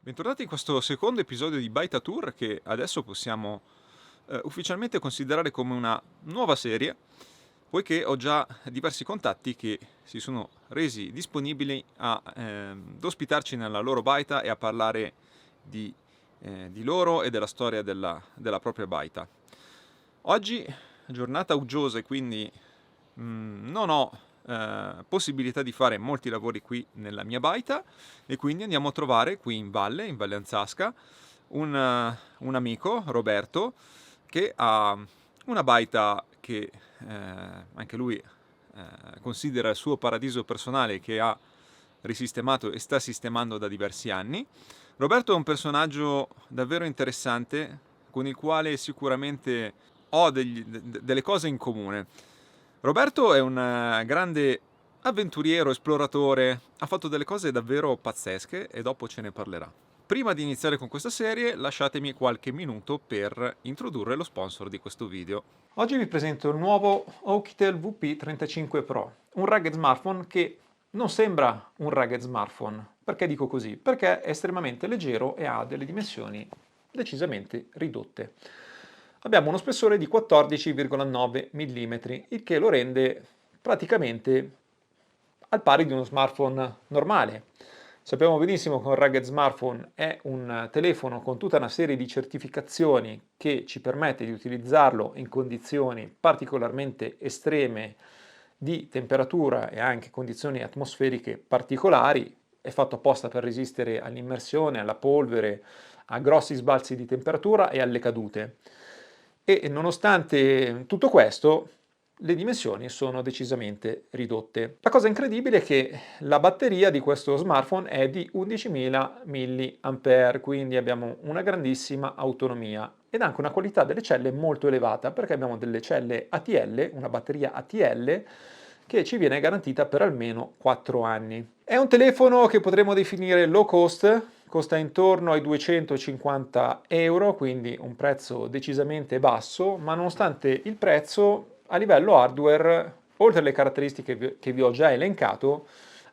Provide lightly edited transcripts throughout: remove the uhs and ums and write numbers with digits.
Bentornati in questo secondo episodio di Baita Tour che adesso possiamo ufficialmente considerare come una nuova serie, poiché ho già diversi contatti che si sono resi disponibili ad ospitarci nella loro baita e a parlare di loro e della storia della propria baita. Oggi giornata uggiosa e quindi non ho possibilità di fare molti lavori qui nella mia baita e quindi andiamo a trovare qui in Valle Anzasca, un amico, Roberto, che ha una baita che anche lui considera il suo paradiso personale, che ha risistemato e sta sistemando da diversi anni. Roberto è un personaggio davvero interessante con il quale sicuramente ho delle cose in comune. Roberto è un grande avventuriero, esploratore, ha fatto delle cose davvero pazzesche e dopo ce ne parlerà. Prima di iniziare con questa serie, lasciatemi qualche minuto per introdurre lo sponsor di questo video. Oggi vi presento il nuovo Oukitel VP35 Pro, un rugged smartphone che non sembra un rugged smartphone. Perché dico così? Perché è estremamente leggero e ha delle dimensioni decisamente ridotte. Abbiamo uno spessore di 14,9 mm, il che lo rende praticamente al pari di uno smartphone normale. Sappiamo benissimo che un rugged smartphone è un telefono con tutta una serie di certificazioni che ci permette di utilizzarlo in condizioni particolarmente estreme di temperatura e anche condizioni atmosferiche particolari. È fatto apposta per resistere all'immersione, alla polvere, a grossi sbalzi di temperatura e alle cadute. E nonostante tutto questo, le dimensioni sono decisamente ridotte. La cosa incredibile è che la batteria di questo smartphone è di 11.000 mAh, quindi abbiamo una grandissima autonomia ed anche una qualità delle celle molto elevata, perché abbiamo delle celle ATL, una batteria ATL, che ci viene garantita per almeno 4 anni. È un telefono che potremmo definire low cost, costa intorno ai 250 euro, quindi un prezzo decisamente basso, ma nonostante il prezzo, a livello hardware, oltre alle caratteristiche che vi ho già elencato,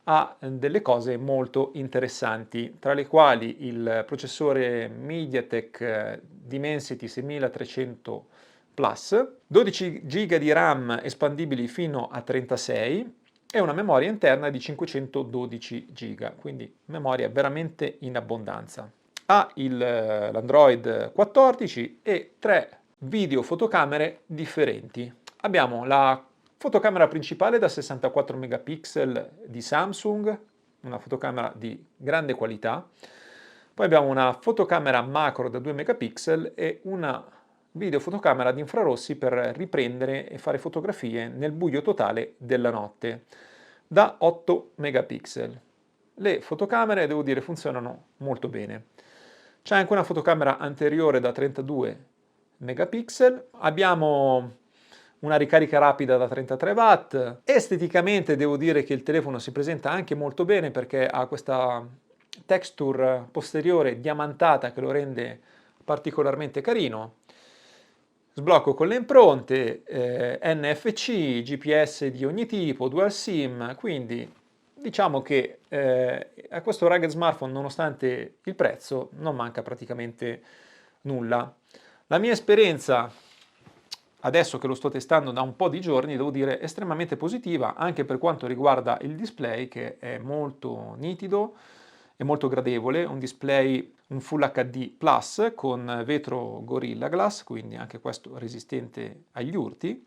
ha delle cose molto interessanti, tra le quali il processore MediaTek Dimensity 6300 Plus, 12 GB di RAM espandibili fino a 36 e una memoria interna di 512 GB, quindi memoria veramente in abbondanza. Ha l'Android 14 e 3 video fotocamere differenti. Abbiamo la fotocamera principale da 64 megapixel di Samsung, una fotocamera di grande qualità. Poi abbiamo una fotocamera macro da 2 megapixel e una videofotocamera di infrarossi per riprendere e fare fotografie nel buio totale della notte da 8 megapixel. Le fotocamere, devo dire, funzionano molto bene. C'è anche una fotocamera anteriore da 32 megapixel. Abbiamo una ricarica rapida da 33 watt. Esteticamente devo dire che il telefono si presenta anche molto bene perché ha questa texture posteriore diamantata che lo rende particolarmente carino. Sblocco con le impronte, NFC, GPS di ogni tipo, dual SIM, quindi diciamo che a questo rugged smartphone, nonostante il prezzo, non manca praticamente nulla. La mia esperienza, adesso che lo sto testando da un po' di giorni, devo dire estremamente positiva, anche per quanto riguarda il display, che è molto nitido e molto gradevole, un display, un Full HD Plus con vetro Gorilla Glass, quindi anche questo resistente agli urti,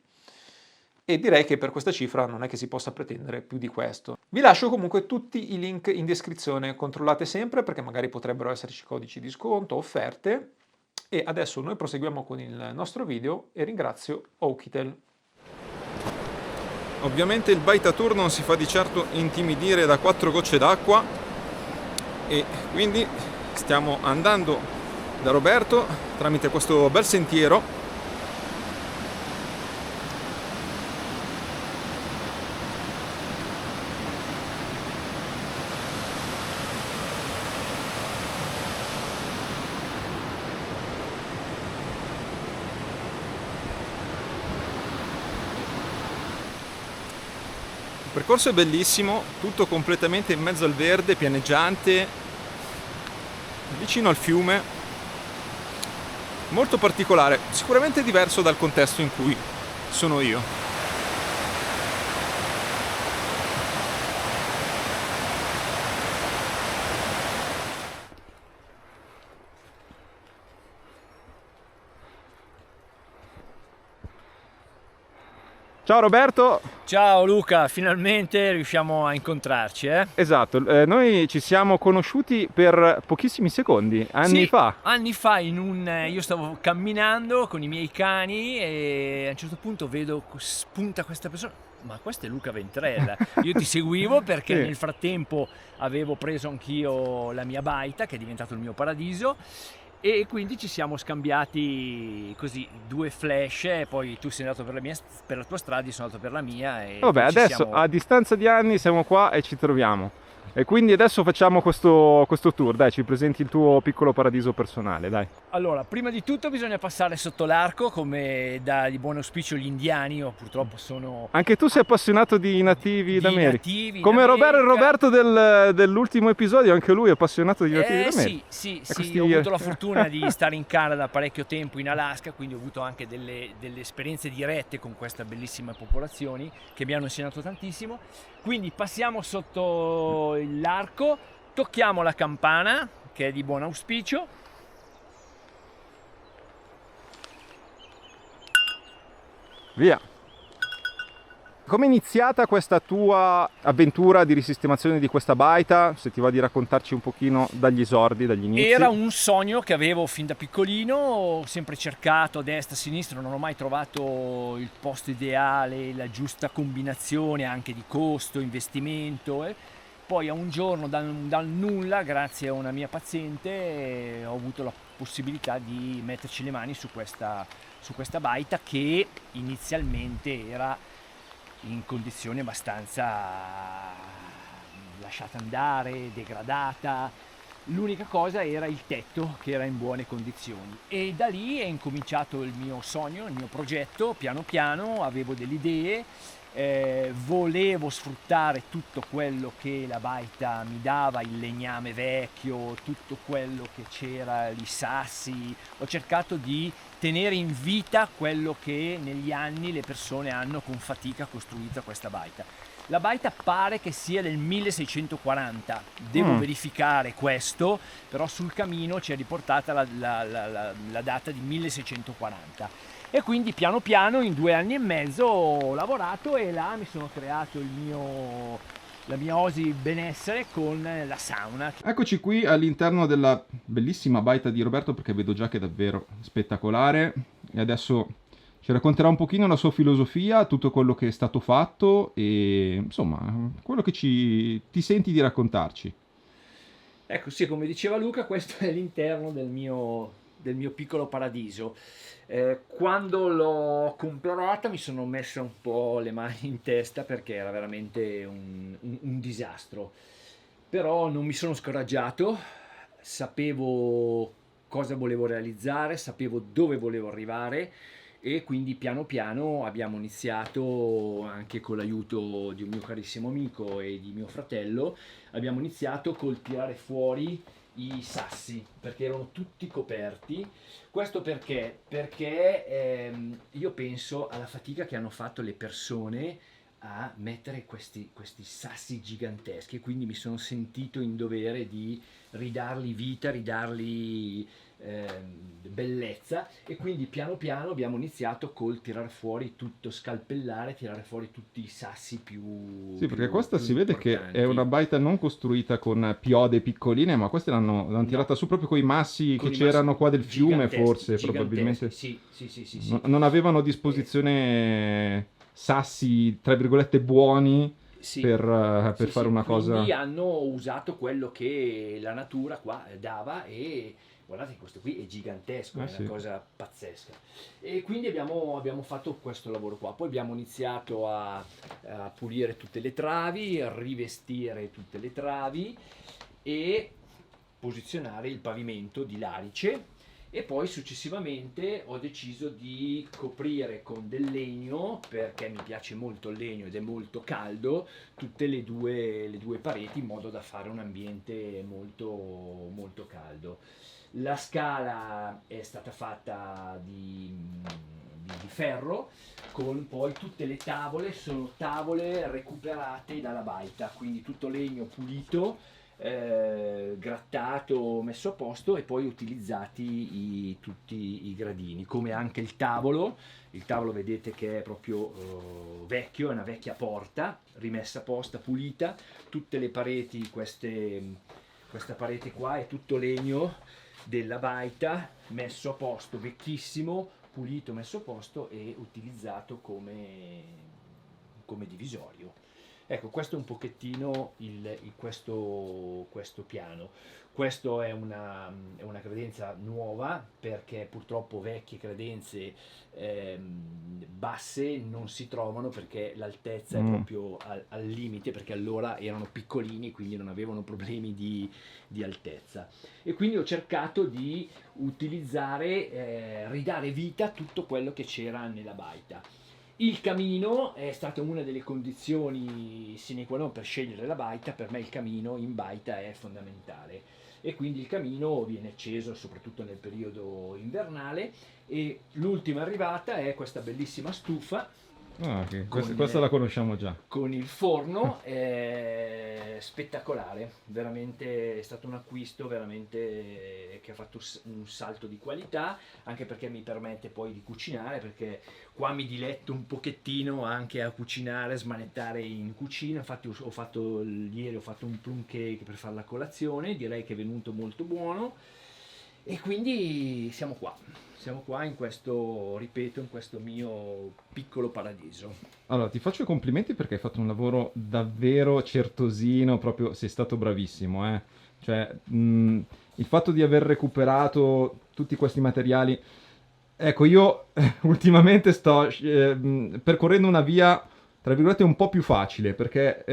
e direi che per questa cifra non è che si possa pretendere più di questo. Vi lascio comunque tutti i link in descrizione, controllate sempre perché magari potrebbero esserci codici di sconto, offerte, e adesso noi proseguiamo con il nostro video e ringrazio Oukitel. Ovviamente il Baita Tour non si fa di certo intimidire da 4 gocce d'acqua e quindi stiamo andando da Roberto tramite questo bel sentiero. Il percorso è bellissimo, tutto completamente in mezzo al verde, pianeggiante, vicino al fiume, molto particolare, sicuramente diverso dal contesto in cui sono io. Ciao Roberto! Ciao Luca, finalmente riusciamo a incontrarci, eh? Esatto, noi ci siamo conosciuti per pochissimi secondi, anni Sì, fa. anni fa io stavo camminando con i miei cani e a un certo punto vedo spunta questa persona. Ma questo è Luca Ventrella. Io ti seguivo perché Sì. nel frattempo avevo preso anch'io la mia baita, che è diventato il mio paradiso, e quindi ci siamo scambiati così due flash, e poi tu sei andato per la tua strada, io sono andato per la mia e Vabbè, poi ci adesso siamo... a distanza di anni siamo qua e ci troviamo. E quindi adesso facciamo questo tour, dai, ci presenti il tuo piccolo paradiso personale, dai. Allora, prima di tutto bisogna passare sotto l'arco, come di buon auspicio gli indiani. Io purtroppo sono Anche tu sei appassionato di nativi d'America. nativi in Come America. Roberto dell'ultimo episodio, anche lui è appassionato di nativi d'America. Sì, questi- ho avuto la fortuna di stare in Canada parecchio tempo, in Alaska, quindi ho avuto anche delle esperienze dirette con queste bellissime popolazioni che mi hanno insegnato tantissimo. Quindi passiamo sotto l'arco, tocchiamo la campana, che è di buon auspicio. Via. Come è iniziata questa tua avventura di risistemazione di questa baita? Se ti va di raccontarci un pochino dagli esordi, dagli inizi. Era un sogno che avevo fin da piccolino, ho sempre cercato a destra e a sinistra, non ho mai trovato il posto ideale, la giusta combinazione anche di costo, investimento. Poi a un giorno dal nulla, grazie a una mia paziente, ho avuto la possibilità di metterci le mani su questa baita che inizialmente era in condizioni abbastanza lasciata andare, degradata. L'unica cosa era il tetto che era in buone condizioni e da lì è incominciato il mio sogno, il mio progetto. Piano piano avevo delle idee, volevo sfruttare tutto quello che la baita mi dava, il legname vecchio, tutto quello che c'era, i sassi. Ho cercato di tenere in vita quello che negli anni le persone hanno con fatica costruito questa baita. La baita pare che sia del 1640, devo verificare questo, però sul camino c'è riportata la data di 1640. E quindi piano piano in 2 anni e mezzo ho lavorato e là mi sono creato la mia oasi benessere con la sauna. Eccoci qui all'interno della bellissima baita di Roberto, perché vedo già che è davvero spettacolare, e adesso ci racconterà un pochino la sua filosofia, tutto quello che è stato fatto e insomma quello che ti senti di raccontarci. Ecco, sì, come diceva Luca, questo è l'interno del mio piccolo paradiso. Quando l'ho comprata mi sono messo un po' le mani in testa perché era veramente un disastro. Però non mi sono scoraggiato, sapevo cosa volevo realizzare, sapevo dove volevo arrivare e quindi piano piano abbiamo iniziato, anche con l'aiuto di un mio carissimo amico e di mio fratello, abbiamo iniziato col tirare fuori i sassi perché erano tutti coperti. Questo perché? Perché io penso alla fatica che hanno fatto le persone a mettere questi sassi giganteschi, quindi mi sono sentito in dovere di ridarli vita, ridarli bellezza, e quindi piano piano abbiamo iniziato col tirar fuori tutto, scalpellare, tirare fuori tutti i sassi più Sì, perché più, questa più si vede che importanti. è una baita non costruita con piode piccoline, ma queste l'hanno No, tirata su proprio con i massi con che i c'erano massi qua del fiume, giganteschi, forse, giganteschi, probabilmente. sì, sì, sì, sì, sì. Non avevano a disposizione sassi, tra virgolette, buoni Sì, per sì, fare sì. una Quindi cosa. hanno usato quello che la natura qua dava e guardate, questo qui è gigantesco, è una Sì. cosa pazzesca. E quindi abbiamo fatto questo lavoro qua. Poi abbiamo iniziato a pulire tutte le travi, a rivestire tutte le travi e posizionare il pavimento di larice. E poi successivamente ho deciso di coprire con del legno, perché mi piace molto il legno ed è molto caldo, tutte le due pareti in modo da fare un ambiente molto, molto caldo. La scala è stata fatta di ferro, con poi tutte le tavole sono tavole recuperate dalla baita, quindi tutto legno pulito, grattato, messo a posto, e poi utilizzati tutti i gradini, come anche il tavolo. Il tavolo vedete che è proprio vecchio, è una vecchia porta, rimessa a posta, pulita. Tutte le pareti, questa parete qua è tutto legno della baita, messo a posto, vecchissimo, pulito, messo a posto e utilizzato come divisorio. Ecco, questo è un pochettino questo piano. Questo è una credenza nuova, perché purtroppo vecchie credenze basse non si trovano, perché l'altezza è proprio al limite, perché allora erano piccolini, quindi non avevano problemi di altezza. E quindi ho cercato di utilizzare, ridare vita a tutto quello che c'era nella baita. Il camino è stata una delle condizioni sine qua non per scegliere la baita. Per me il camino in baita è fondamentale, e quindi il camino viene acceso soprattutto nel periodo invernale. E l'ultima arrivata è questa bellissima stufa. Okay. Questa la conosciamo già. Con il forno, è spettacolare, veramente è stato un acquisto veramente che ha fatto un salto di qualità, anche perché mi permette poi di cucinare, perché qua mi diletto un pochettino anche a cucinare, smanettare in cucina. Infatti ieri ho fatto un plum cake per fare la colazione, direi che è venuto molto buono, e quindi siamo qua in questo, ripeto, in questo mio piccolo paradiso. Allora, ti faccio i complimenti perché hai fatto un lavoro davvero certosino, proprio sei stato bravissimo, eh. Cioè, il fatto di aver recuperato tutti questi materiali. Ecco, io ultimamente sto percorrendo una via, tra virgolette, un po' più facile, perché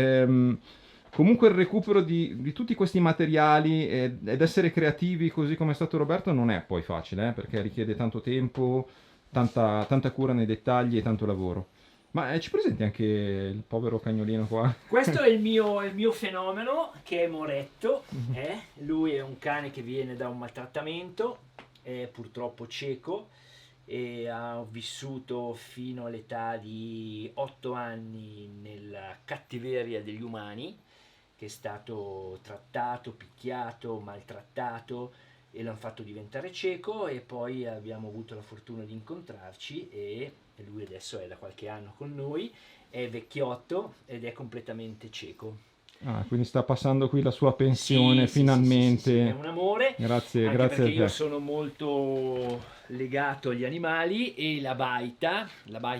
comunque il recupero di tutti questi materiali ed essere creativi così come è stato Roberto non è poi facile, perché richiede tanto tempo, tanta cura nei dettagli e tanto lavoro. Ma ci presenti anche il povero cagnolino qua? Questo è il mio fenomeno, che è Moretto. Lui è un cane che viene da un maltrattamento, è purtroppo cieco, e ha vissuto fino all'età di 8 anni nella cattiveria degli umani, che è stato trattato, picchiato, maltrattato, e l'hanno fatto diventare cieco. E poi abbiamo avuto la fortuna di incontrarci, e lui adesso è da qualche anno con noi, è vecchiotto ed è completamente cieco. Ah, quindi sta passando qui la sua pensione finalmente. Sì, è un amore. Grazie, anche grazie perché a io te. sono molto legato agli animali, e la baita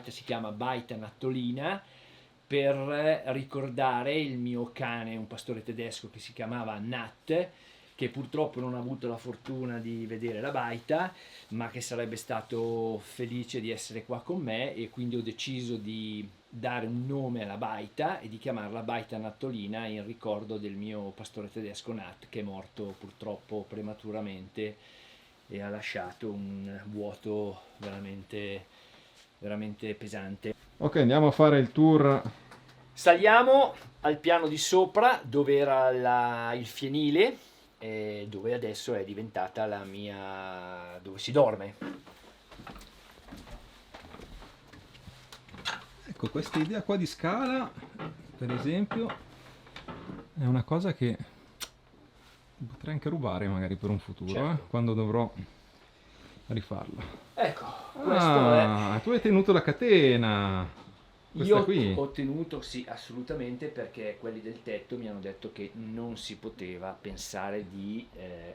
si chiama baita nattolina, per ricordare il mio cane, un pastore tedesco che si chiamava Nat, che purtroppo non ha avuto la fortuna di vedere la baita, ma che sarebbe stato felice di essere qua con me, e quindi ho deciso di dare un nome alla baita e di chiamarla baita nattolina, in ricordo del mio pastore tedesco Nat, che è morto purtroppo prematuramente e ha lasciato un vuoto veramente, veramente pesante. Ok, andiamo a fare il tour. Saliamo al piano di sopra, dove era il fienile, dove adesso è diventata la mia, dove si dorme. Ecco, questa idea qua di scala, per esempio, è una cosa che potrei anche rubare magari per un futuro, Certo. quando dovrò rifarla. Ecco, questo è. Tu hai tenuto la catena. Questa Io qui. ho tenuto, sì, assolutamente, perché quelli del tetto mi hanno detto che non si poteva pensare di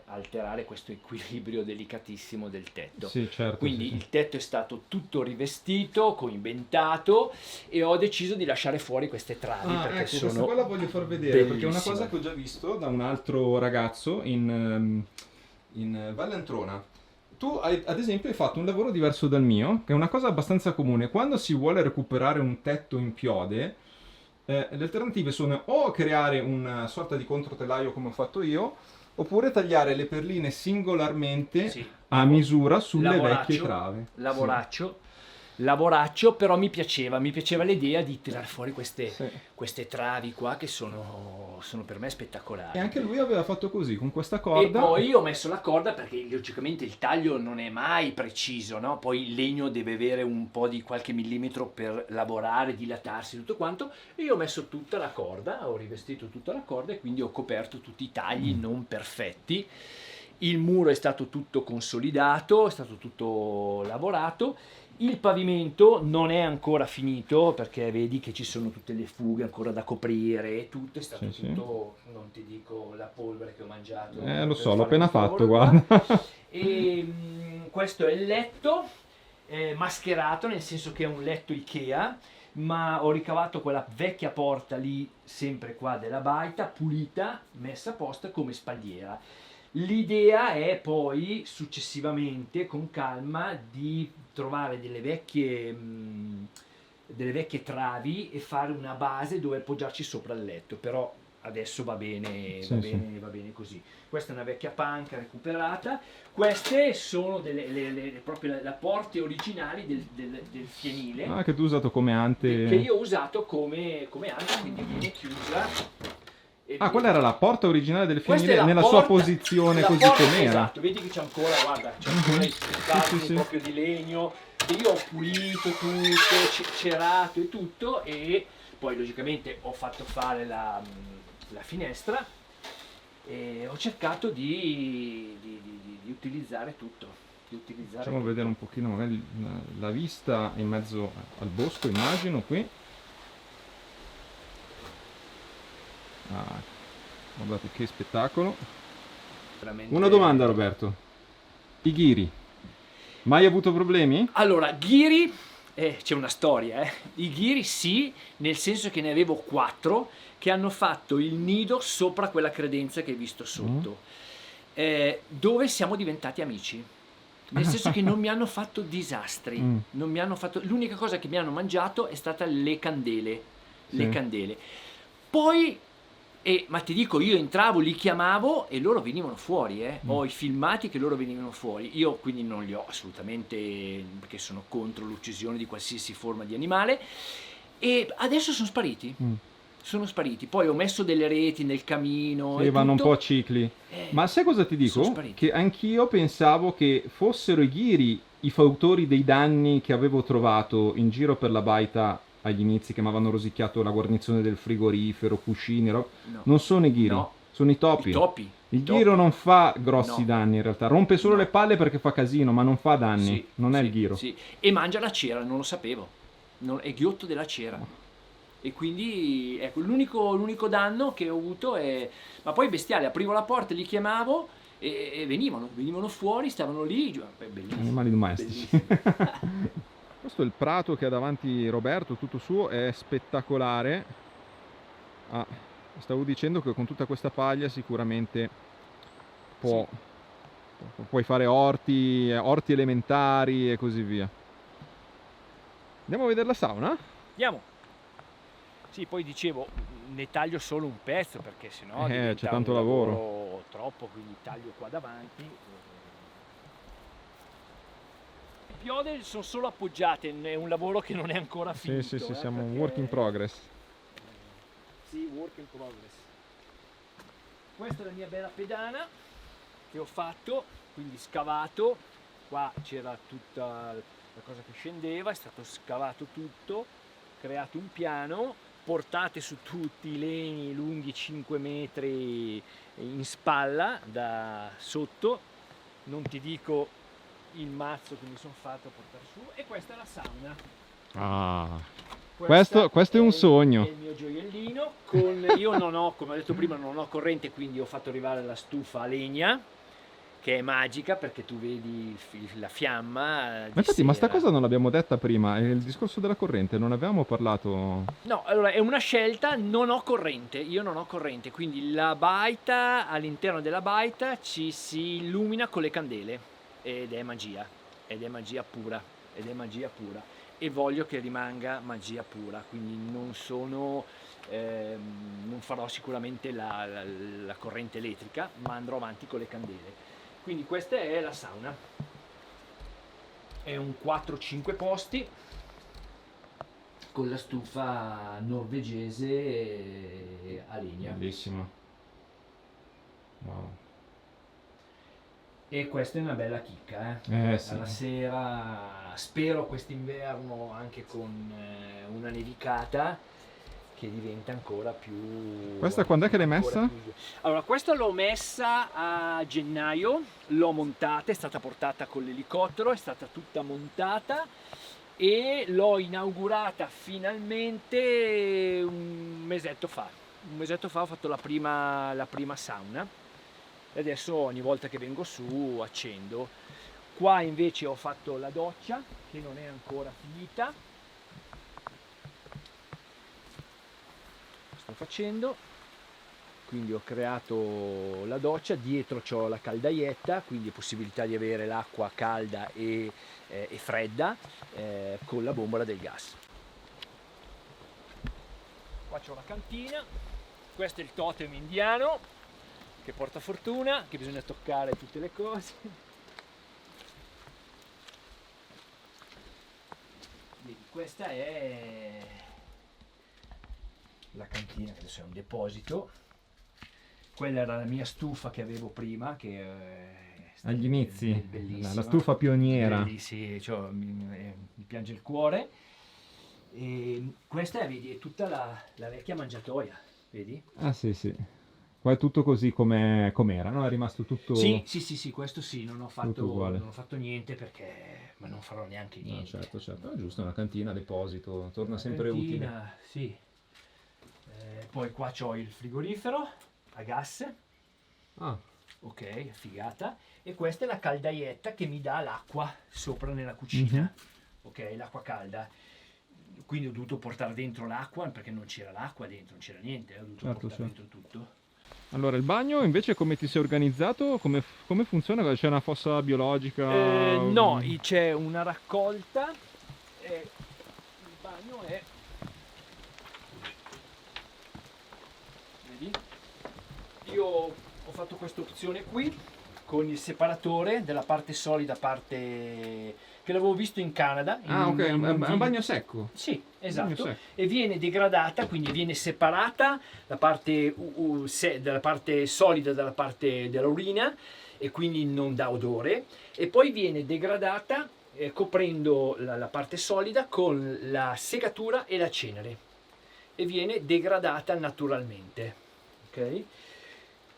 alterare questo equilibrio delicatissimo del tetto. Sì, certo. Quindi sì. il tetto è stato tutto rivestito, coimbentato, e ho deciso di lasciare fuori queste travi, perché ecco, sono questa qua la voglio far vedere perché è una bellissime. cosa che ho già visto da un altro ragazzo in Valle Antrona. Tu ad esempio hai fatto un lavoro diverso dal mio, che è una cosa abbastanza comune. Quando si vuole recuperare un tetto in piode, le alternative sono o creare una sorta di controtelaio come ho fatto io, oppure tagliare le perline singolarmente Sì. a misura sulle Lavoraccio, vecchie trave. lavoraccio. lavoraccio, però mi piaceva l'idea di tirare fuori Sì. queste travi qua che sono per me spettacolari. E anche lui aveva fatto così, con questa E corda. poi ho messo la corda perché logicamente il taglio non è mai preciso, no? Poi il legno deve avere un po' di qualche millimetro per lavorare, dilatarsi, tutto quanto. E io ho messo tutta la corda, ho rivestito tutta la corda e quindi ho coperto tutti i tagli non perfetti. Il muro è stato tutto consolidato, è stato tutto lavorato. Il pavimento non è ancora finito perché vedi che ci sono tutte le fughe ancora da coprire e tutto, è stato Sì, sì. tutto, non ti dico la polvere che ho mangiato. Lo per so, l'ho fare appena questo fatto, lavoro qua. guarda. E questo è il letto, mascherato, nel senso che è un letto Ikea, ma ho ricavato quella vecchia porta lì, sempre qua della baita, pulita, messa a posto come spalliera. L'idea è poi successivamente, con calma, di trovare delle vecchie travi e fare una base dove appoggiarci sopra il letto, però adesso va bene, Sì, sì. va bene così. Questa è una vecchia panca recuperata, queste sono proprio la porte originali del fienile. Che tu hai usato come ante. Che io ho usato come anta, quindi viene chiusa. Qual era la porta originale del Questa è fienile la nella porta- sua posizione la così porta, com'era? esatto, vedi che c'è ancora, guarda, c'è ancora i tasti sì, sì. proprio di legno, che io ho pulito tutto, cerato e tutto, e poi logicamente ho fatto fare la finestra e ho cercato di utilizzare tutto. Facciamo vedere un pochino magari la vista in mezzo al bosco, immagino qui. Guardate che spettacolo. Veramente. Una domanda, Roberto. I ghiri. Mai avuto problemi? Allora, ghiri, c'è una storia, I ghiri sì, nel senso che ne avevo 4 che hanno fatto il nido sopra quella credenza che hai visto sotto, dove siamo diventati amici. Nel senso che non mi hanno fatto disastri, non mi hanno fatto... L'unica cosa che mi hanno mangiato è stata le candele, le Sì. candele. Poi, ma ti dico, io entravo, li chiamavo e loro venivano fuori, Ho i filmati che loro venivano fuori. Io quindi non li ho assolutamente, perché sono contro l'uccisione di qualsiasi forma di animale. E adesso sono spariti. Sono spariti. Poi ho messo delle reti nel camino. Sì, e vanno un tutto. po' a cicli. Ma sai cosa ti sono dico? spariti. Che anch'io pensavo che fossero i ghiri i fautori dei danni che avevo trovato in giro per la baita agli inizi, che mi avevano rosicchiato la guarnizione del frigorifero, cuscini, No. non sono i ghiri, No. sono i topi. I topi. Il ghiro non fa grossi No. danni in realtà, rompe solo No. le palle perché fa casino, ma non fa danni, Sì, non è sì, il ghiro. sì. E mangia la cera, non lo sapevo. È ghiotto della cera. E quindi ecco, l'unico danno che ho avuto è... Ma poi bestiale, aprivo la porta, li chiamavo e venivano fuori, stavano lì. Bellissimo. Animali domestici. Bellissimo. Questo è il prato che ha davanti Roberto, tutto suo, è spettacolare. Stavo dicendo che con tutta questa paglia sicuramente puoi fare orti elementari e così via. Andiamo a vedere la sauna? Andiamo. Sì, poi dicevo, ne taglio solo un pezzo perché sennò c'è diventa tanto un lavoro. troppo, quindi taglio qua davanti. Le piode sono solo appoggiate, è un lavoro che non è ancora finito. Sì, siamo perché- work in progress. Sì, work in progress. Questa è la mia bella pedana che ho fatto, quindi scavato. Qua c'era tutta la cosa che scendeva, è stato scavato tutto, creato un piano, portate su tutti i legni lunghi 5 metri in spalla da sotto, non ti dico il mazzo che mi sono fatto portare su, e questa è la sauna. Questo è un sogno. È il mio gioiellino. Io non ho, come ho detto prima, non ho corrente, quindi ho fatto arrivare la stufa a legna, che è magica perché tu vedi la fiamma. Ma infatti, ma sta sera. cosa non l'abbiamo detta prima, il discorso della corrente, non avevamo parlato. No, allora è una scelta, non ho corrente, io non ho corrente, quindi la baita, all'interno della baita ci si illumina con le candele ed è magia pura, e voglio che rimanga magia pura, quindi non farò sicuramente la corrente elettrica, ma andrò avanti con le candele. Quindi questa è la sauna. è un 4-5 posti con la stufa norvegese a legna. Bellissimo. Wow. E questa è una bella chicca, eh? Sì. Alla sera, spero quest'inverno anche con una nevicata che diventa ancora più... Questa quando è che l'hai ancora messa? più- Allora, questa l'ho messa a gennaio, l'ho montata, è stata portata con l'elicottero, è stata tutta montata e l'ho inaugurata finalmente un mesetto fa. Un mesetto fa ho fatto la prima sauna e adesso ogni volta che vengo su accendo. Qua invece ho fatto la doccia che non è ancora finita. Sto facendo, quindi ho creato la doccia, dietro c'ho la caldaietta, quindi possibilità di avere l'acqua calda e fredda con la bombola del gas. Qua c'ho la cantina, questo è il totem indiano che porta fortuna, che bisogna toccare tutte le cose. Vedi, questa è la cantina, che adesso è un deposito. Quella era la mia stufa che avevo prima, che Agli inizi, bellissima. la stufa pioniera. Sì, cioè, mi piange il cuore. E questa vedi, è tutta la vecchia mangiatoia, vedi? Ah sì, sì. Qua è tutto così com'era, no? È rimasto tutto... Sì, questo sì, non ho Tutto uguale. fatto niente perché, ma non farò neanche No, niente. certo, certo. È giusto, una cantina, deposito, torna Una sempre utile. cantina, sì. Poi qua c'ho il frigorifero a gas, Ah, ok, figata. E questa è la caldaietta che mi dà l'acqua sopra nella cucina, ok, l'acqua calda. Quindi ho dovuto portare dentro l'acqua perché non c'era l'acqua dentro, non c'era niente, ho dovuto Certo, portare certo. dentro tutto. allora il bagno invece come ti sei organizzato? Come funziona? C'è una fossa biologica? No, c'è una raccolta e il bagno è... Vedi? Io ho fatto questa opzione qui con il separatore della parte solida, parte che l'avevo visto in Canada. Ah, ok, è un bagno secco. Sì, Bagno esatto. secco. E viene degradata, quindi viene separata la parte, dalla parte solida dalla parte dell'urina e quindi non dà odore. E poi viene degradata coprendo la parte solida con la segatura e la cenere. E viene degradata naturalmente. Ok?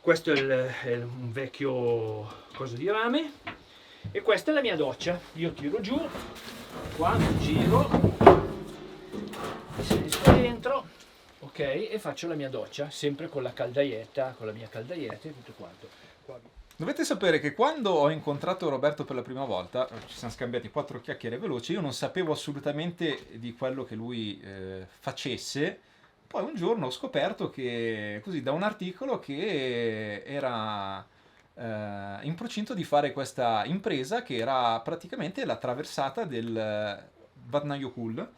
Questo è un vecchio coso di rame e questa è la mia doccia. Io tiro giù, qua giro, mi inserisco dentro, ok, e faccio la mia doccia sempre con la caldaietta, con la mia caldaietta e tutto quanto. Qua. Dovete sapere che quando ho incontrato Roberto per la prima volta, ci siamo scambiati 4 chiacchiere veloci, io non sapevo assolutamente di quello che lui facesse. Poi un giorno ho scoperto che, così, da un articolo che era in procinto di fare questa impresa che era praticamente la traversata del Vatnajökull,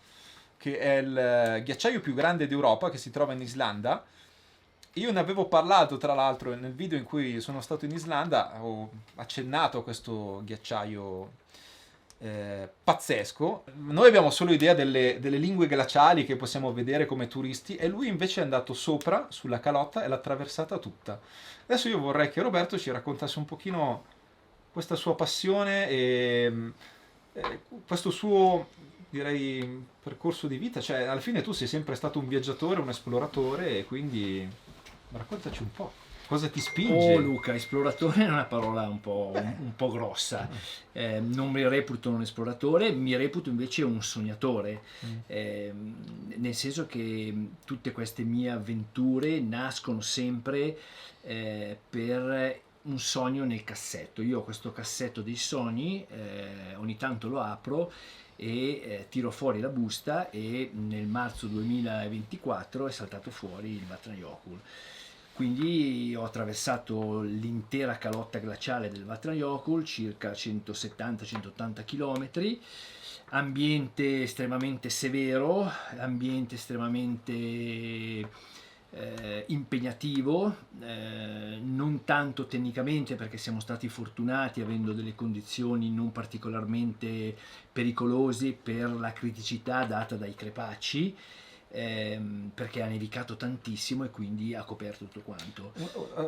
che è il ghiacciaio più grande d'Europa che si trova in Islanda. Io ne avevo parlato tra l'altro nel video in cui sono stato in Islanda, ho accennato a questo ghiacciaio pazzesco. Noi abbiamo solo idea delle lingue glaciali che possiamo vedere come turisti e lui invece è andato sopra sulla calotta e l'ha attraversata tutta. Adesso io vorrei che Roberto ci raccontasse un pochino questa sua passione e questo suo, direi, percorso di vita. Cioè, alla fine tu sei sempre stato un viaggiatore, un esploratore e quindi raccontaci un po'. Cosa ti spinge? Oh Luca, esploratore è una parola un po' grossa. Non mi reputo un esploratore, mi reputo invece un sognatore. Nel senso che tutte queste mie avventure nascono sempre per un sogno nel cassetto. Io ho questo cassetto dei sogni, ogni tanto lo apro e tiro fuori la busta e nel marzo 2024 è saltato fuori il Vatnajökull. Quindi ho attraversato l'intera calotta glaciale del Vatnajökull, circa 170-180 km, ambiente estremamente severo, ambiente estremamente impegnativo, non tanto tecnicamente perché siamo stati fortunati avendo delle condizioni non particolarmente pericolose per la criticità data dai crepacci, perché ha nevicato tantissimo e quindi ha coperto tutto quanto.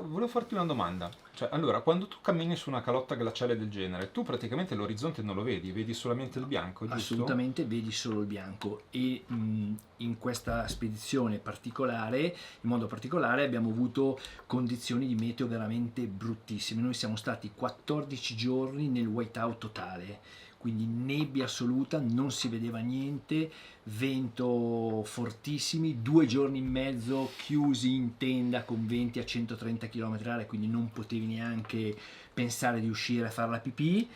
Volevo farti una domanda. Cioè, allora, quando tu cammini su una calotta glaciale del genere, tu praticamente l'orizzonte non lo vedi, vedi solamente il bianco, giusto? Assolutamente, vedi solo il bianco e in questa spedizione particolare, in modo particolare, abbiamo avuto condizioni di meteo veramente bruttissime. Noi siamo stati 14 giorni nel whiteout totale, quindi nebbia assoluta, non si vedeva niente, vento fortissimi, 2 giorni e mezzo chiusi in tenda con venti a 130 km/h, quindi non potevi neanche pensare di uscire a fare la pipì,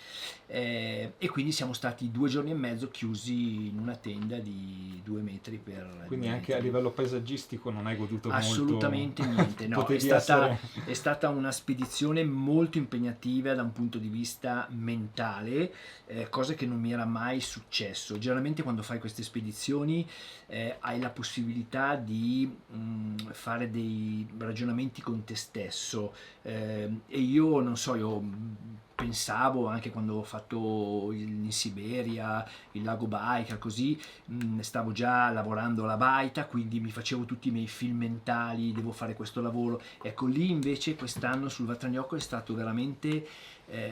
e quindi siamo stati 2 giorni e mezzo chiusi in una tenda di 2 metri per... Quindi 2 anche a metri. livello paesaggistico non hai goduto Assolutamente molto. niente, no, Potevi essere... è stata una spedizione molto impegnativa da un punto di vista mentale, cosa che non mi era mai successo. Generalmente quando fai queste spedizioni hai la possibilità di fare dei ragionamenti con te stesso, e io non so, io pensavo anche quando ho fatto in Siberia il lago Baikal, così stavo già lavorando alla baita, quindi mi facevo tutti i miei film mentali, devo fare questo lavoro. Ecco, lì invece quest'anno sul Vatraniocco è stato veramente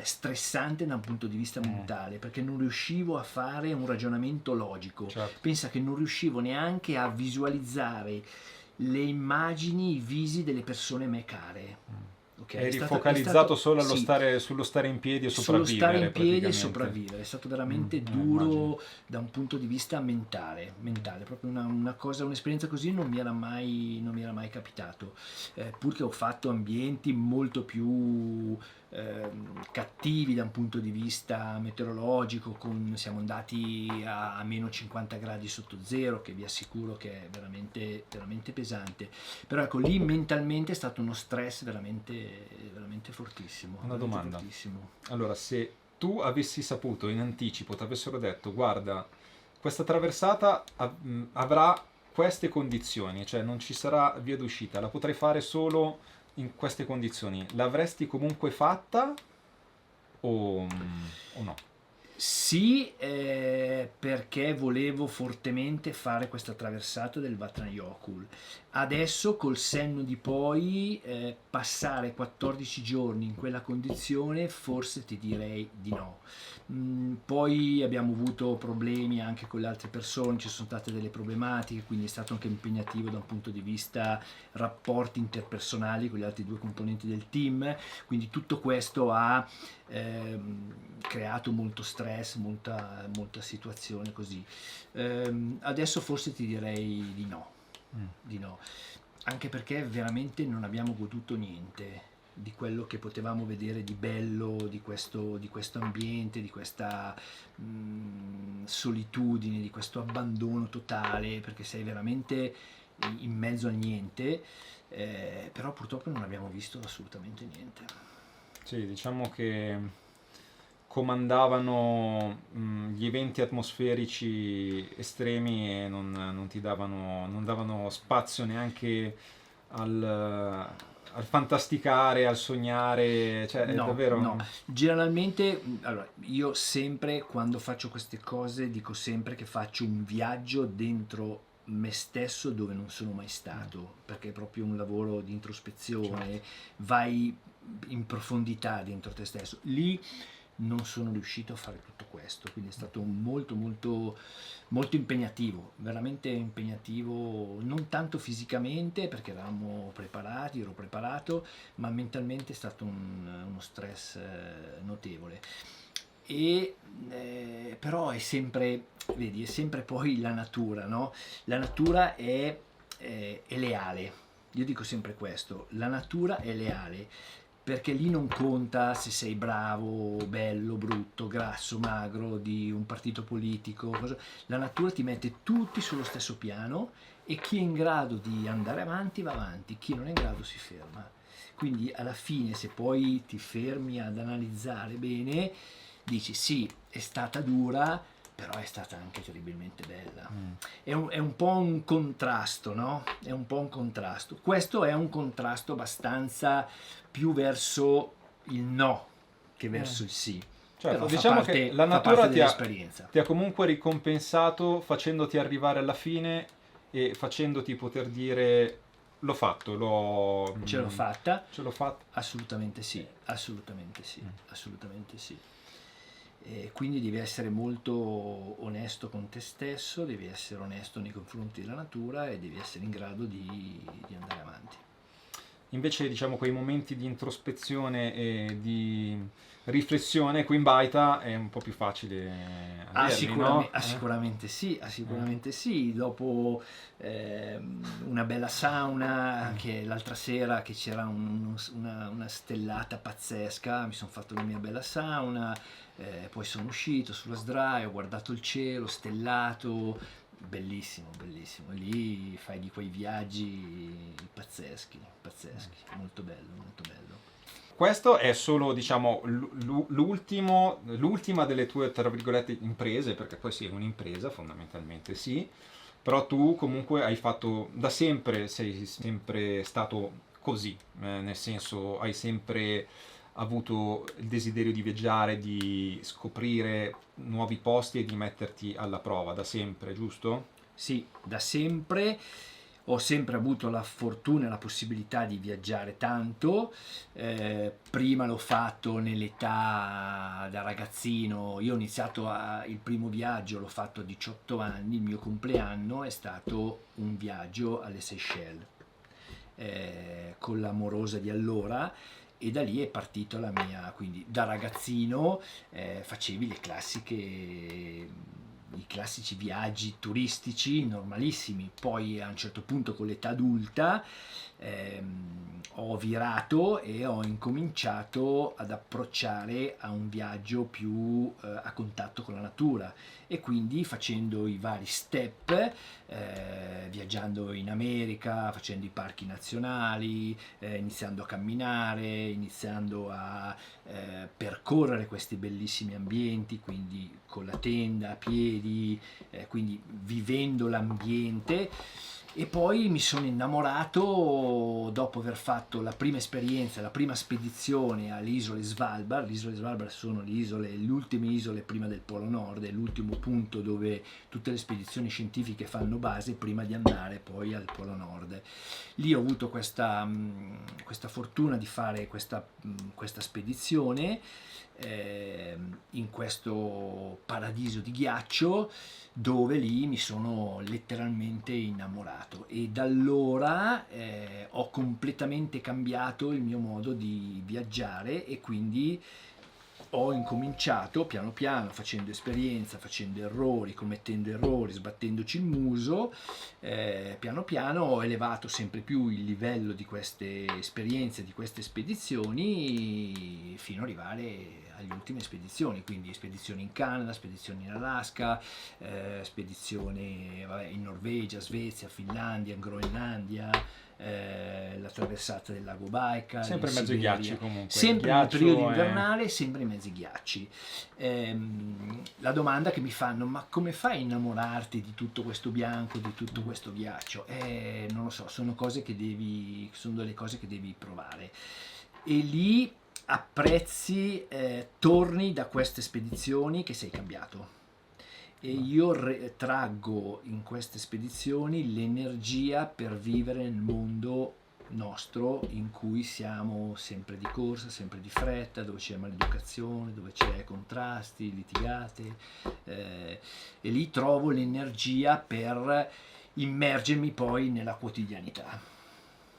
stressante da un punto di vista mentale, perché non riuscivo a fare un ragionamento logico. Certo. Pensa che non riuscivo neanche a visualizzare le immagini, i visi delle persone a me care. Okay, Eri focalizzato solo sì, sullo stare in piedi e sullo sopravvivere. stare in piedi e praticamente. sopravvivere. È stato veramente Immagino. duro da un punto di vista mentale, proprio una cosa, un'esperienza così non mi era mai capitato, pur che ho fatto ambienti molto più cattivi da un punto di vista meteorologico, siamo andati a meno 50 gradi sotto zero, che vi assicuro che è veramente, veramente pesante. Però ecco, lì mentalmente è stato uno stress veramente fortissimo. Una veramente domanda. fortissimo. Allora, se tu avessi saputo in anticipo, ti avessero detto, guarda, questa traversata avrà queste condizioni, cioè non ci sarà via d'uscita, la potrai fare solo in queste condizioni, l'avresti comunque fatta o no? Sì, perché volevo fortemente fare questa traversata del Vatnajökull. Adesso col senno di poi, passare 14 giorni in quella condizione, forse ti direi di no. Poi abbiamo avuto problemi anche con le altre persone, ci sono state delle problematiche, quindi è stato anche impegnativo da un punto di vista rapporti interpersonali con gli altri 2 componenti del team, quindi tutto questo ha creato molto stress, molta situazione così. Adesso forse ti direi di no, anche perché veramente non abbiamo goduto niente di quello che potevamo vedere di bello di questo ambiente, di questa solitudine, di questo abbandono totale, perché sei veramente in mezzo al niente, però purtroppo non abbiamo visto assolutamente niente. Sì, diciamo che comandavano gli eventi atmosferici estremi e non davano spazio neanche al fantasticare, al sognare, cioè è davvero... No, generalmente, allora, io sempre quando faccio queste cose dico sempre che faccio un viaggio dentro me stesso dove non sono mai stato, perché è proprio un lavoro di introspezione, vai in profondità dentro te stesso. Lì non sono riuscito a fare tutto questo, quindi è stato molto molto impegnativo, veramente impegnativo, non tanto fisicamente perché ero preparato, ma mentalmente è stato uno stress notevole. E però è sempre, vedi, è sempre poi la natura, no? La natura è leale, io dico sempre questo, la natura è leale, perché lì non conta se sei bravo, bello, brutto, grasso, magro, di un partito politico, la natura ti mette tutti sullo stesso piano e chi è in grado di andare avanti va avanti, chi non è in grado si ferma. Quindi alla fine, se poi ti fermi ad analizzare bene, dici sì, è stata dura, però è stata anche terribilmente bella. È un po' un contrasto, no? È un po' un contrasto. Questo è un contrasto abbastanza più verso il no che verso il sì. Certo, Però diciamo fa parte, che la fa natura parte ti ha, dell'esperienza. ti ha comunque ricompensato facendoti arrivare alla fine e facendoti poter dire l'ho fatto, Ce l'ho fatta? ce l'ho fatta. Assolutamente sì, assolutamente sì, assolutamente sì. E quindi devi essere molto onesto con te stesso, devi essere onesto nei confronti della natura e devi essere in grado di andare avanti. Invece, diciamo, quei momenti di introspezione e di riflessione qui in baita è un po' più facile averli, no? Sicuramente sì, sicuramente sì. Dopo una bella sauna, che l'altra sera che c'era una stellata pazzesca, mi sono fatto la mia bella sauna, poi sono uscito sulla sdraio, ho guardato il cielo stellato, bellissimo, bellissimo. Lì fai di quei viaggi pazzeschi, pazzeschi, molto bello, molto bello. Questo è solo, diciamo, l'ultima delle tue, tra virgolette, imprese, perché poi sì, è un'impresa fondamentalmente, sì, però tu comunque hai fatto, da sempre sei sempre stato così, nel senso hai sempre avuto il desiderio di viaggiare, di scoprire nuovi posti e di metterti alla prova, da sempre, giusto? Sì, da sempre ho sempre avuto la fortuna e la possibilità di viaggiare tanto. Prima l'ho fatto nell'età da ragazzino. Io ho iniziato il primo viaggio, l'ho fatto a 18 anni, il mio compleanno è stato un viaggio alle Seychelles, con l'amorosa di allora, e da lì è partito la mia, quindi da ragazzino facevi i classici viaggi turistici normalissimi. Poi a un certo punto, con l'età adulta, ho virato e ho incominciato ad approcciare a un viaggio più a contatto con la natura, e quindi facendo i vari step, viaggiando in America, facendo i parchi nazionali, iniziando a camminare, iniziando a percorrere questi bellissimi ambienti, quindi con la tenda a piedi, quindi vivendo l'ambiente. E poi mi sono innamorato dopo aver fatto la prima esperienza, la prima spedizione alle isole Svalbard. Le isole Svalbard sono le ultime isole prima del Polo Nord, è l'ultimo punto dove tutte le spedizioni scientifiche fanno base prima di andare poi al Polo Nord. Lì ho avuto questa fortuna di fare questa spedizione in questo paradiso di ghiaccio, dove lì mi sono letteralmente innamorato, e da allora ho completamente cambiato il mio modo di viaggiare, e quindi ho incominciato piano piano, facendo esperienza, facendo errori, commettendo errori, sbattendoci il muso, piano piano ho elevato sempre più il livello di queste esperienze, di queste spedizioni, fino ad arrivare alle ultime spedizioni, quindi spedizioni in Canada, spedizioni in Alaska, spedizioni in Norvegia, Svezia, Finlandia, Groenlandia, la traversata del lago Baikal, Sempre in mezzo ai ghiacci comunque. sempre nel periodo invernale, sempre in mezzo ai ghiacci. La domanda che mi fanno: ma come fai a innamorarti di tutto questo bianco, di tutto questo ghiaccio? Non lo so, sono delle cose che devi provare, e lì apprezzi, torni da queste spedizioni che sei cambiato. E io traggo in queste spedizioni l'energia per vivere nel mondo nostro, in cui siamo sempre di corsa, sempre di fretta, dove c'è maleducazione, dove c'è contrasti, litigate, e lì trovo l'energia per immergermi poi nella quotidianità.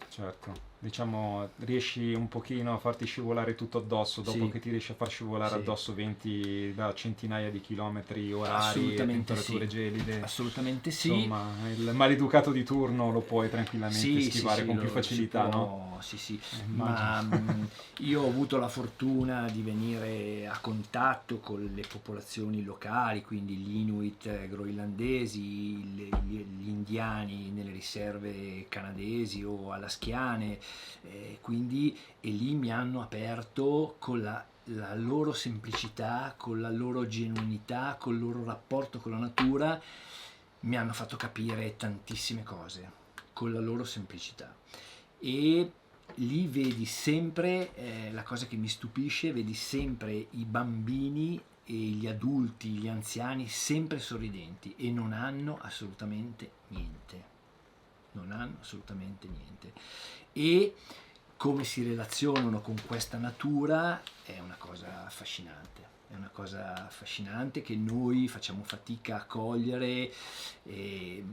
Certo, diciamo, riesci un pochino a farti scivolare tutto addosso dopo Sì. che ti riesci a far scivolare Sì. addosso 20 da centinaia di chilometri orari, Assolutamente temperature sì. gelide. Assolutamente sì. Insomma, il maleducato di turno lo puoi tranquillamente schivare con più facilità, no? Sì, sì. Immagino. Ma io ho avuto la fortuna di venire a contatto con le popolazioni locali, quindi gli Inuit groenlandesi, gli indiani nelle riserve canadesi o alaschiane, e lì mi hanno aperto con la la loro semplicità, con la loro genuinità, col loro rapporto con la natura, mi hanno fatto capire tantissime cose, con la loro semplicità. E lì vedi sempre, la cosa che mi stupisce, vedi sempre i bambini e gli adulti, gli anziani sempre sorridenti e non hanno assolutamente niente. Non hanno assolutamente niente. E come si relazionano con questa natura è una cosa affascinante. È una cosa affascinante che noi facciamo fatica a cogliere e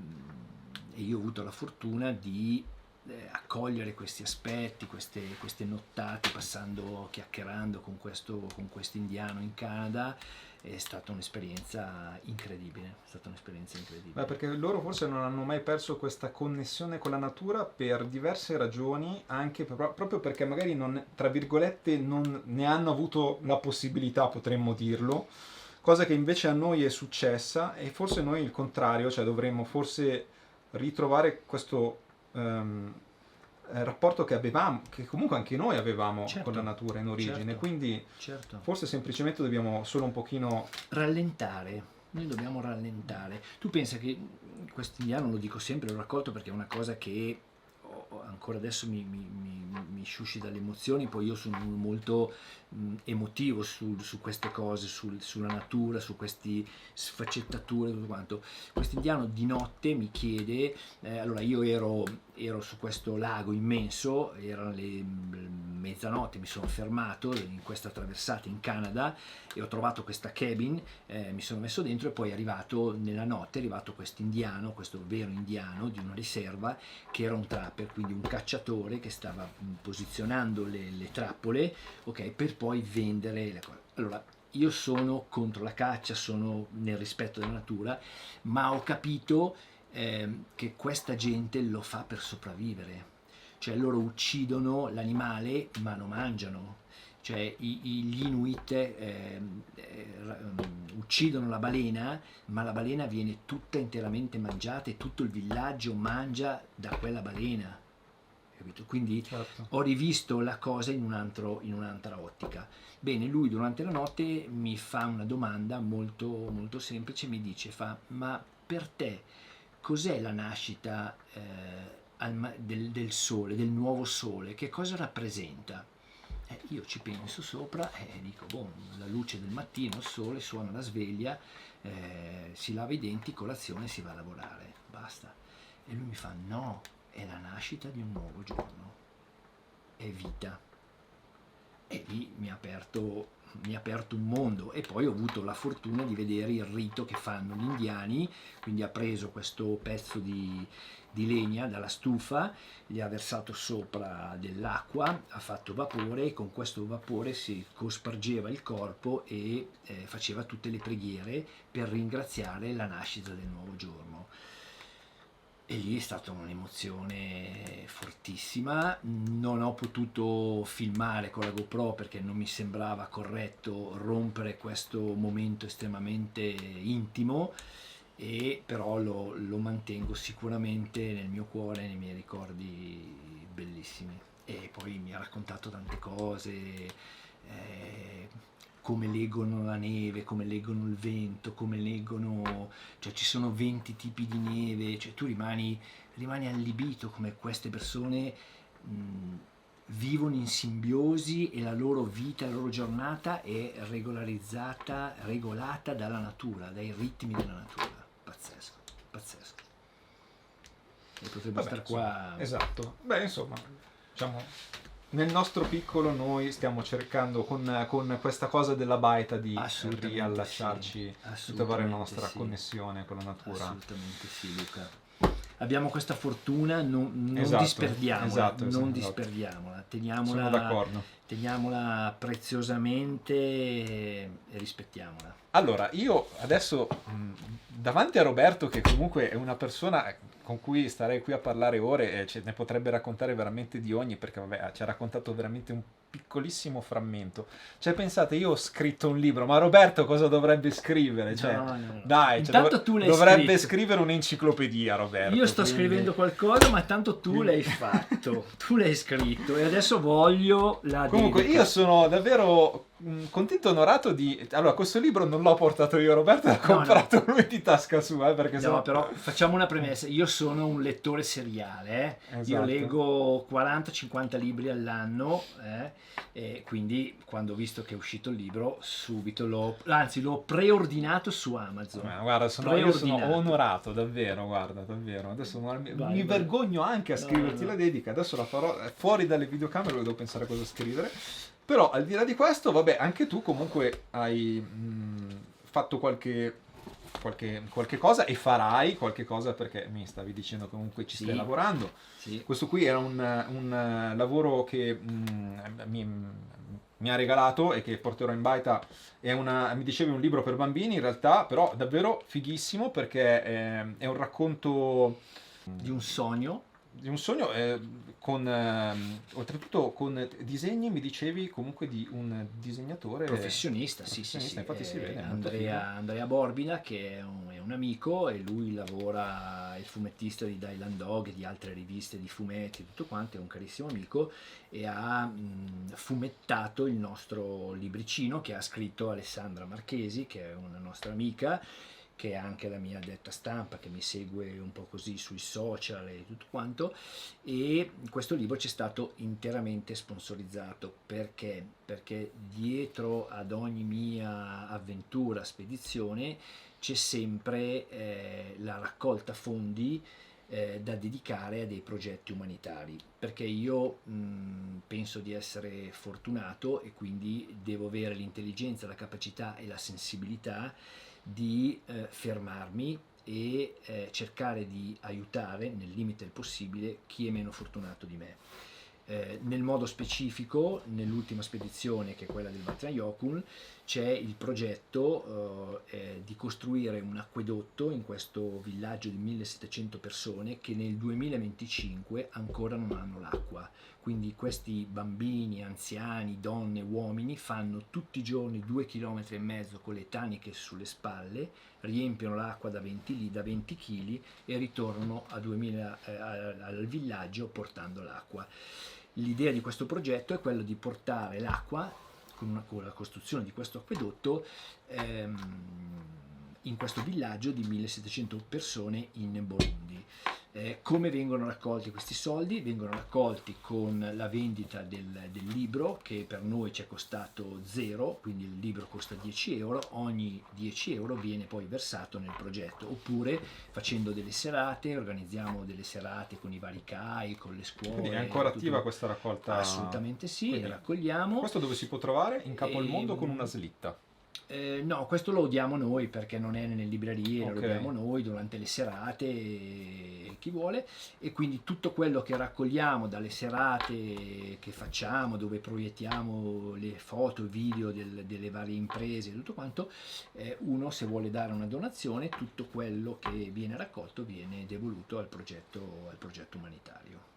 io ho avuto la fortuna di accogliere questi aspetti, queste nottate, chiacchierando con questo indiano in Canada. È stata un'esperienza incredibile, è stata un'esperienza incredibile. Beh, perché loro forse non hanno mai perso questa connessione con la natura per diverse ragioni, anche proprio perché magari non, tra virgolette, non ne hanno avuto la possibilità, potremmo dirlo, cosa che invece a noi è successa, e forse noi il contrario, cioè dovremmo forse ritrovare questo rapporto che avevamo, che comunque anche noi avevamo con la natura in origine, quindi forse semplicemente dobbiamo solo un pochino rallentare. Noi dobbiamo rallentare. Tu pensa che quest'indiano, lo dico sempre, l'ho raccolto perché è una cosa che ancora adesso mi suscita le emozioni, poi io sono molto emotivo su queste cose, sulla natura, su queste sfaccettature, tutto quanto. Quest'indiano di notte mi chiede, allora io ero su questo lago immenso, erano le mezzanotte, mi sono fermato in questa traversata in Canada e ho trovato questa cabin, mi sono messo dentro e poi nella notte è arrivato quest'indiano, questo vero indiano di una riserva, che era un trapper, quindi un cacciatore che stava posizionando le trappole, ok, per poi vendere le cose. Allora, io sono contro la caccia, sono nel rispetto della natura, ma ho capito che questa gente lo fa per sopravvivere, cioè loro uccidono l'animale ma lo mangiano, cioè gli Inuit uccidono la balena, ma la balena viene tutta interamente mangiata e tutto il villaggio mangia da quella balena, capito? Quindi ho rivisto la cosa in un'altra ottica. Bene, lui durante la notte mi fa una domanda molto, molto semplice, mi dice, ma per te cos'è la nascita del sole, del nuovo sole? Che cosa rappresenta? Io ci penso sopra e dico, la luce del mattino, il sole, suona la sveglia, si lava i denti, colazione, si va a lavorare, basta. E lui mi fa, no, è la nascita di un nuovo giorno, è vita. E lì mi ha aperto un mondo, e poi ho avuto la fortuna di vedere il rito che fanno gli indiani. Quindi ha preso questo pezzo di legna dalla stufa, gli ha versato sopra dell'acqua, ha fatto vapore e con questo vapore si cospargeva il corpo e faceva tutte le preghiere per ringraziare la nascita del nuovo giorno. E lì è stata un'emozione fortissima. Non ho potuto filmare con la GoPro perché non mi sembrava corretto rompere questo momento estremamente intimo, e però lo mantengo sicuramente nel mio cuore, nei miei ricordi bellissimi. E poi mi ha raccontato tante cose, come leggono la neve, come leggono il vento, come leggono, cioè ci sono 20 tipi di neve, cioè tu rimani allibito come queste persone vivono in simbiosi e la loro vita, la loro giornata è regolata dalla natura, dai ritmi della natura. Pazzesco, pazzesco. E potremmo stare qua. Esatto. Beh, insomma, diciamo, nel nostro piccolo noi stiamo cercando con questa cosa della baita di riallacciarci, di trovare la nostra connessione con la natura. Assolutamente sì, Luca. Abbiamo questa fortuna, non disperdiamola, disperdiamola, Sono d'accordo. Teniamola preziosamente e rispettiamola. Allora, io adesso davanti a Roberto, che comunque è una persona con cui starei qui a parlare ore, ne potrebbe raccontare veramente di ogni, perché vabbè, ci ha raccontato veramente un piccolissimo frammento. Cioè, pensate, io ho scritto un libro, ma Roberto cosa dovrebbe scrivere? Cioè, No. dai, cioè, Intanto tu l'hai dovrebbe scritto. scrivere un'enciclopedia, Roberto. Io sto quindi- scrivendo qualcosa, ma tanto tu l'hai fatto, tu l'hai scritto e adesso voglio la Comunque, dedica. io sono davvero contento e onorato di... Allora, questo libro non l'ho portato io, Roberto, l'ha No, comprato lui di tasca sua, perché No, sennò... però facciamo una premessa, io sono un lettore seriale, Io Esatto. leggo 40-50 libri all'anno, e quindi quando ho visto che è uscito il libro subito l'ho preordinato su Amazon. Guarda, io sono Preordinato. onorato, davvero, guarda, davvero. Adesso mi Vai. vergogno anche a No, scriverti no. la dedica, adesso la farò fuori dalle videocamere, devo pensare a cosa scrivere. Però al di là di questo, vabbè, anche tu comunque hai fatto qualche cosa e farai qualche cosa, perché mi stavi dicendo comunque ci Sì. stai lavorando. Sì. Questo qui era un lavoro che mi ha regalato e che porterò in baita. Mi dicevi un libro per bambini, in realtà, però davvero fighissimo, perché è un racconto Di un sogno. con oltretutto con disegni, mi dicevi comunque di un disegnatore Professionista, sì, professionista, infatti si vede, è molto Andrea Borbila, che è un amico, e lui lavora, è il fumettista di Dylan Dog e di altre riviste di fumetti, tutto quanto, è un carissimo amico, e ha fumettato il nostro libricino che ha scritto Alessandra Marchesi, che è una nostra amica, che è anche la mia addetta stampa, che mi segue un po' così sui social e tutto quanto, e questo libro ci è stato interamente sponsorizzato. Perché dietro ad ogni mia avventura, spedizione, c'è sempre la raccolta fondi da dedicare a dei progetti umanitari, perché io penso di essere fortunato e quindi devo avere l'intelligenza, la capacità e la sensibilità di fermarmi e cercare di aiutare nel limite del possibile chi è meno fortunato di me. Nel modo specifico, nell'ultima spedizione, che è quella del Vatnajökull, c'è il progetto di costruire un acquedotto in questo villaggio di 1700 persone che nel 2025 ancora non hanno l'acqua. Quindi questi bambini, anziani, donne, uomini fanno tutti i giorni 2,5 km con le taniche sulle spalle, riempiono l'acqua da 20 kg e ritornano al villaggio portando l'acqua. L'idea di questo progetto è quello di portare l'acqua con la costruzione di questo acquedotto in questo villaggio di 1700 persone in Burundi. Come vengono raccolti questi soldi? Vengono raccolti con la vendita del libro, che per noi ci è costato 0, quindi il libro costa 10 euro, ogni 10 euro viene poi versato nel progetto, oppure facendo delle serate, organizziamo delle serate con i vari CAI, con le scuole. Quindi è ancora attiva questa raccolta? Assolutamente sì, Quindi, raccogliamo. questo dove si può trovare? In capo al mondo con una slitta? No, questo lo diamo noi perché non è nelle librerie, Ok. lo diamo noi durante le serate, chi vuole, e quindi tutto quello che raccogliamo dalle serate che facciamo, dove proiettiamo le foto, i video delle varie imprese e tutto quanto, uno, se vuole dare una donazione, tutto quello che viene raccolto viene devoluto al progetto umanitario.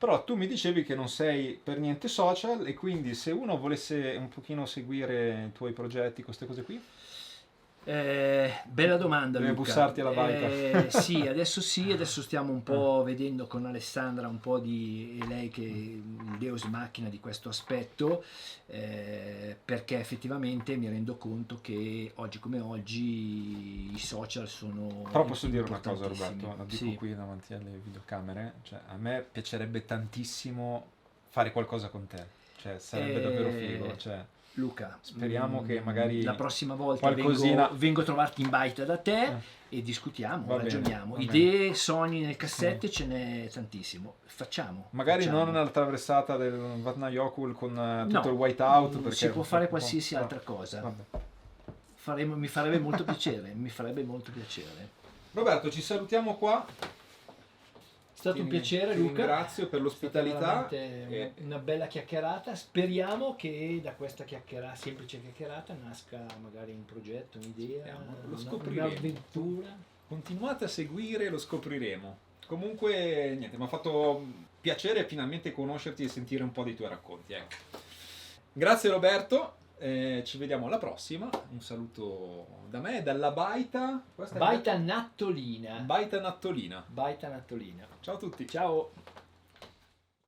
Però tu mi dicevi che non sei per niente social, e quindi se uno volesse un pochino seguire i tuoi progetti, queste cose qui, Bella domanda, deve Luca. bussarti alla baita. Sì, adesso stiamo un po' vedendo con Alessandra un po' di, è lei che è il deus machina di questo aspetto, perché effettivamente mi rendo conto che oggi come oggi i social sono Però posso dire una cosa, importantissimi. Roberto, lo dico Sì. qui davanti alle videocamere, cioè a me piacerebbe tantissimo fare qualcosa con te, cioè sarebbe davvero figo, cioè Luca, speriamo che magari la prossima volta qualcosina... vengo a trovarti in baita da te e discutiamo, Va bene, ragioniamo. va bene. Idee, sogni nel cassetto ce n'è tantissimo. Facciamo. Magari facciamo. non alla traversata del Vatnajökull con tutto No, il whiteout, perché si può fare un po'- qualsiasi no. altra cosa. Vabbè. Mi farebbe molto piacere, mi farebbe molto piacere. Roberto, ci salutiamo qua. È stato un piacere, Ti Luca. ringrazio per l'ospitalità. Veramente una bella chiacchierata. Speriamo che da questa semplice chiacchierata nasca magari un progetto, un'idea, Lo scopriremo. un'avventura. Continuate a seguire, lo scopriremo. Comunque, niente, mi ha fatto piacere finalmente conoscerti e sentire un po' dei tuoi racconti. Ecco. Grazie Roberto, ci vediamo alla prossima. Un saluto da me e dalla Baita. Baita Nattolina. Baita Nattolina. Baita Nattolina. Ciao a tutti. Ciao.